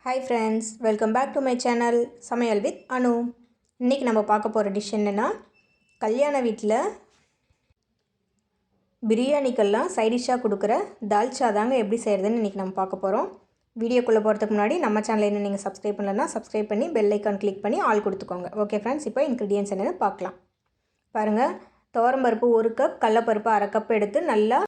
Hi friends, welcome back to my channel சமையல் with Anu. இன்றைக்கி நம்ம பார்க்க போகிற டிஷ் என்னென்னா, கல்யாண வீட்டில் பிரியாணிக்கெல்லாம் சைடிஷ்ஷாக கொடுக்குற தால்ச்சா தாங்க எப்படி செய்கிறதுன்னு இன்றைக்கி நம்ம பார்க்க போகிறோம். வீடியோக்குள்ளே போகிறதுக்கு முன்னாடி நம்ம சேனலை இன்னும் நீங்கள் சப்ஸ்கிரைப் பண்ணலன்னா சப்ஸ்கிரைப் பண்ணி பெல் ஐக்கான் கிளிக் பண்ணி ஆல் கொடுத்துக்கோங்க. ஓகே ஃப்ரெண்ட்ஸ், இப்போ இன்க்ரீடியன்ஸ் என்னென்னு பார்க்கலாம். பாருங்கள், துவரம்பருப்பு 1 கப், கடலப்பருப்பு 1/2 கப் எடுத்து நல்லா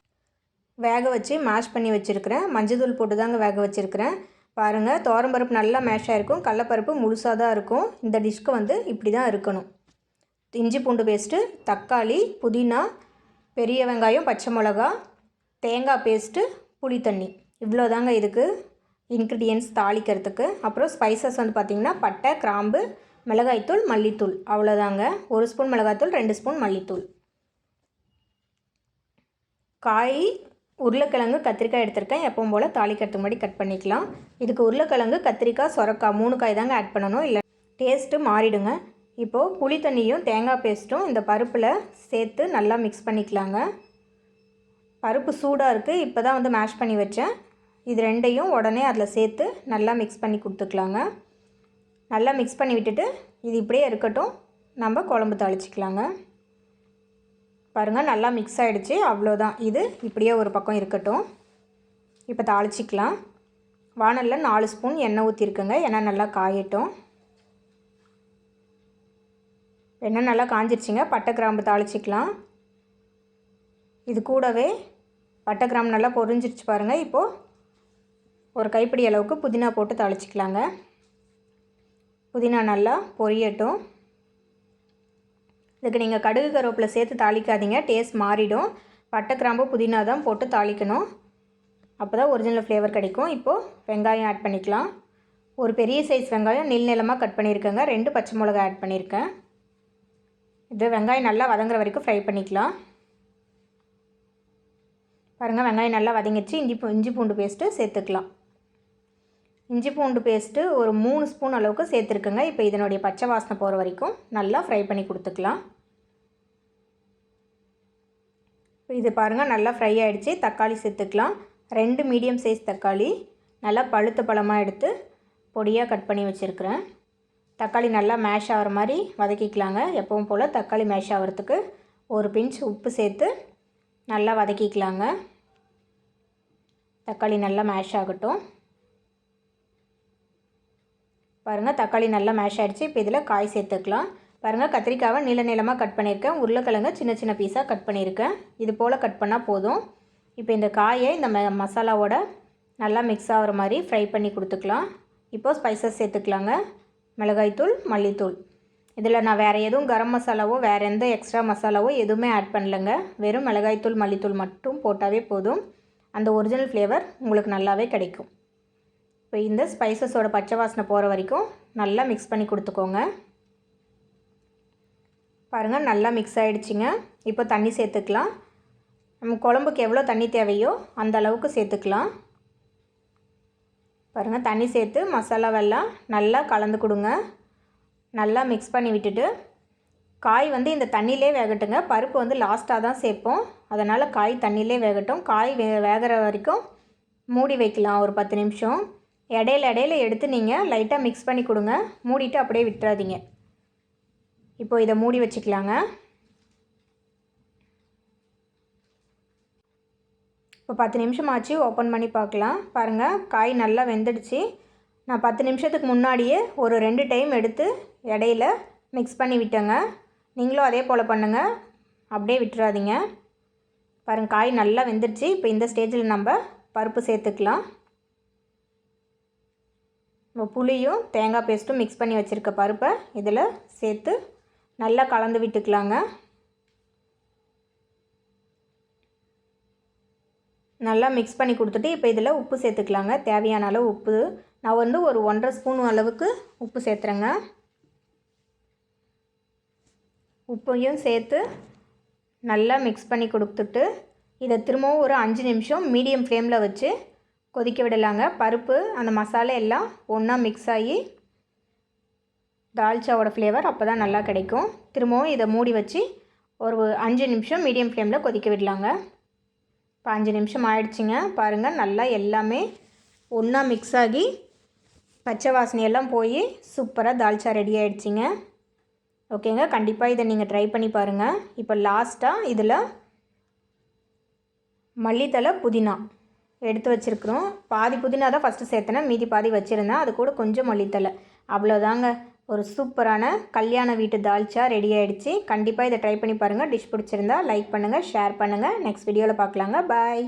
வேக வச்சு மேஷ் பண்ணி வச்சுருக்கிறேன். மஞ்சள் போட்டு தாங்க வேக வச்சுருக்கிறேன். பாருங்கள், துவரம்பருப்பு நல்லா மேஷ் ஆகிருக்கும், கடலப்பருப்பு முழுசாக தான் இருக்கும். இந்த டிஷ்க்கு இப்படி தான் இருக்கணும். இஞ்சி பூண்டு பேஸ்ட்டு, தக்காளி, புதினா, பெரிய வெங்காயம், பச்சை மிளகா, தேங்காய் பேஸ்ட்டு, புளி தண்ணி, இவ்வளோ தாங்க இதுக்கு இன்க்ரீடியன்ஸ் தாளிக்கிறதுக்கு. அப்புறம் ஸ்பைசஸ் பார்த்திங்கன்னா பட்டை, கிராம்பு, மிளகாய்த்தூள், மல்லித்தூள், அவ்வளோதாங்க. 1 ஸ்பூன் மிளகாய்த்தூள், 2 ஸ்பூன் மல்லித்தூள். காய் உருளைக்கிழங்கு, கத்திரிக்காய் எடுத்திருக்கேன். எப்பவும் போல் தாளிக்கிறதுக்கு முன்னாடி கட் பண்ணிக்கலாம். இதுக்கு உருளைக்கிழங்கு, கத்திரிக்காய், சொரக்காய் 3 காய் தாங்க ஆட் பண்ணணும், இல்லை டேஸ்ட்டு மாறிடுங்க. இப்போது புளி தண்ணியும் தேங்காய் பேஸ்ட்டும் இந்த பருப்பில் சேர்த்து நல்லா மிக்ஸ் பண்ணிக்கலாங்க. பருப்பு சூடாக இருக்குது, இப்போ தான் மேஷ் பண்ணி வச்சேன். இது ரெண்டையும் உடனே அதில் சேர்த்து நல்லா மிக்ஸ் பண்ணி கொடுத்துக்கலாங்க. நல்லா மிக்ஸ் பண்ணி விட்டுட்டு இது இப்படியே இருக்கட்டும், நம்ம குழம்பு தாளிச்சிக்கலாங்க. பாருங்கள், நல்லா மிக்ஸ் ஆகிடுச்சு, அவ்வளோதான். இது இப்படியே ஒரு பக்கம் இருக்கட்டும். இப்போ தாளிச்சிக்கலாம். வானலில் 4 ஸ்பூன் எண்ணெய் ஊற்றிருக்குங்க. எண்ணெய் நல்லா காயட்டும். எண்ணெய் நல்லா காஞ்சிருச்சுங்க. பட்டை கிராம்பு தாளிச்சிக்கலாம். இது கூடவே பட்டை கிராம்பு நல்லா பொரிஞ்சிருச்சு பாருங்கள். இப்போது ஒரு கைப்பிடி அளவுக்கு புதினா போட்டு தாளிச்சிக்கலாங்க. புதினா நல்லா பொரியட்டும். இதுக்கு நீங்கள் கடுகு கருவேப்பிலை சேர்த்து தாளிக்காதீங்க, டேஸ்ட் மாறிடும். பட்டை கிராம்பு புதினா தான் போட்டு தாளிக்கணும், அப்போ தான் ஒரிஜினல் ஃப்ளேவர் கிடைக்கும். இப்போது வெங்காயம் ஆட் பண்ணிக்கலாம். ஒரு பெரிய சைஸ் வெங்காயம் நீளமாக கட் பண்ணியிருக்கேங்க. 2 பச்சை மிளகா ஆட் பண்ணியிருக்கேன். இது வெங்காயம் நல்லா வதங்குற வரைக்கும் ஃப்ரை பண்ணிக்கலாம். பாருங்கள், வெங்காயம் நல்லா வதங்கிடுச்சு. இஞ்சி பூண்டு பேஸ்ட்டு சேர்த்துக்கலாம். இஞ்சி பூண்டு பேஸ்ட்டு ஒரு 3 ஸ்பூன் அளவுக்கு சேர்த்துருக்குங்க. இப்போ இதனுடைய பச்சை வாசனை போகிற வரைக்கும் நல்லா ஃப்ரை பண்ணி கொடுத்துக்கலாம். இது பாருங்கள், நல்லா ஃப்ரை ஆகிடுச்சு. தக்காளி சேர்த்துக்கலாம். 2 மீடியம் சைஸ் தக்காளி நல்லா பழுத்த பழமாக எடுத்து பொடியாக கட் பண்ணி வச்சுருக்கிறேன். தக்காளி நல்லா மேஷ் ஆகிற மாதிரி வதக்கிக்கலாங்க. எப்பவும் போல் தக்காளி மேஷ் ஆகிறதுக்கு ஒரு பிஞ்ச் உப்பு சேர்த்து நல்லா வதக்கிக்கலாங்க. தக்காளி நல்லா மேஷ் ஆகட்டும். பாருங்கள், தக்காளி நல்லா மேஷ் ஆகிடுச்சு. இப்போ இதில் காய் சேர்த்துக்கலாம். பாருங்கள், கத்திரிக்காவை நீளமாக கட் பண்ணியிருக்கேன். உருளைக்கிழங்கு சின்ன சின்ன பீஸாக கட் பண்ணியிருக்கேன். இது போல் கட் பண்ணால் போதும். இப்போ இந்த காயை இந்த மசாலாவோட நல்லா மிக்ஸ் ஆகிற மாதிரி ஃப்ரை பண்ணி கொடுத்துக்கலாம். இப்போது ஸ்பைசஸ் சேர்த்துக்கலாங்க. மிளகாய்த்தூள், மல்லித்தூள். இதில் நான் வேறு எதுவும் கரம் மசாலாவோ வேறு எந்த எக்ஸ்ட்ரா மசாலாவோ எதுவுமே ஆட் பண்ணலைங்க. வெறும் மிளகாய்த்தூள், மல்லித்தூள் மட்டும் போட்டாவே போதும். அந்த ஒரிஜினல் ஃப்ளேவர் உங்களுக்கு நல்லாவே கிடைக்கும். இப்போ இந்த ஸ்பைசஸோட பச்சை வாசனை போகிற வரைக்கும் நல்லா மிக்ஸ் பண்ணி கொடுத்துக்கோங்க. பாருங்கள், நல்லா மிக்ஸ் ஆகிடுச்சிங்க. இப்போ தண்ணி சேர்த்துக்கலாம். நம்ம குழம்புக்கு எவ்வளோ தண்ணி தேவையோ அந்த அளவுக்கு சேர்த்துக்கலாம். பாருங்கள், தண்ணி சேர்த்து மசாலாவெல்லாம் நல்லா கலந்து கொடுங்க. நல்லா மிக்ஸ் பண்ணி விட்டுட்டு காய் இந்த தண்ணியிலே வேகட்டுங்க. பருப்பு லாஸ்ட்டாக தான் சேர்ப்போம், அதனால் காய் தண்ணியிலே வேகட்டும். காய் வேகிற வரைக்கும் மூடி வைக்கலாம் ஒரு 10 நிமிஷம். இடையில எடுத்து நீங்கள் லைட்டாக மிக்ஸ் பண்ணி கொடுங்க. மூடிட்டு அப்படியே விட்டுறாதீங்க. இப்போது இதை மூடி வச்சுக்கலாங்க. இப்போ 10 நிமிஷம் ஆச்சு, ஓப்பன் பண்ணி பார்க்கலாம். பாருங்கள், காய் நல்லா வெந்துடுச்சு. நான் 10 நிமிஷத்துக்கு முன்னாடியே ஒரு 2 டைம் எடுத்து இடையில மிக்ஸ் பண்ணி விட்டேங்க. நீங்களும் அதே போல் பண்ணுங்கள், அப்படியே விட்டுறாதீங்க. பாருங்கள், காய் நல்லா வெந்துடுச்சு. இப்போ இந்த ஸ்டேஜில் நம்ம பருப்பு சேர்த்துக்கலாம். புளியும் தேங்காய் பேஸ்ட்டும் மிக்ஸ் பண்ணி வச்சுருக்க பருப்பை இதில் சேர்த்து நல்லா கலந்து விட்டுக்கலாங்க. நல்லா மிக்ஸ் பண்ணி கொடுத்துட்டு இப்போ இதில் உப்பு சேர்த்துக்கலாங்க. தேவையான அளவு உப்பு. நான் ஒரு 1.5 ஸ்பூன் அளவுக்கு உப்பு சேர்த்துறேங்க. உப்பையும் சேர்த்து நல்லா மிக்ஸ் பண்ணி கொடுத்துட்டு இதை திரும்பவும் ஒரு 5 நிமிஷம் மீடியம் ஃப்ளேமில் வச்சு கொதிக்க விடலாங்க. பருப்பு அந்த மசாலா எல்லாம் ஒன்றா மிக்ஸ் ஆகி தால்ச்சாவோட ஃப்ளேவர் அப்போ தான் நல்லா கிடைக்கும். திரும்பவும் இதை மூடி வச்சு ஒரு 5 நிமிஷம் மீடியம் ஃப்ளேமில் கொதிக்க விடலாங்க. இப்போ 5 நிமிஷம் ஆயிடுச்சுங்க. பாருங்கள், நல்லா எல்லாமே ஒன்றா மிக்ஸ் ஆகி பச்சை வாசனையெல்லாம் போய் சூப்பராக தால்ச்சா ரெடி ஆகிடுச்சிங்க. ஓகேங்க, கண்டிப்பாக இதை நீங்கள் ட்ரை பண்ணி பாருங்கள். இப்போ லாஸ்ட்டாக இதில் மல்லித்தலை புதினா எடுத்து வச்சுருக்குறோம். பாதி புதினா தான் ஃபஸ்ட்டு சேர்த்தேன், மீதி பாதி வச்சுருந்தேன். அது கூட கொஞ்சம் மல்லித்தலை, அவ்வளோதாங்க. ஒரு சூப்பரான கல்யாண வீட்டு தால்ச்சா ரெடி ஆகிடுச்சு. கண்டிப்பாக இதை ட்ரை பண்ணி பாருங்கள். டிஷ் பிடிச்சிருந்தா லைக் பண்ணுங்கள், ஷேர் பண்ணுங்கள். நெக்ஸ்ட் வீடியோவில் பார்க்கலாங்க. பாய்.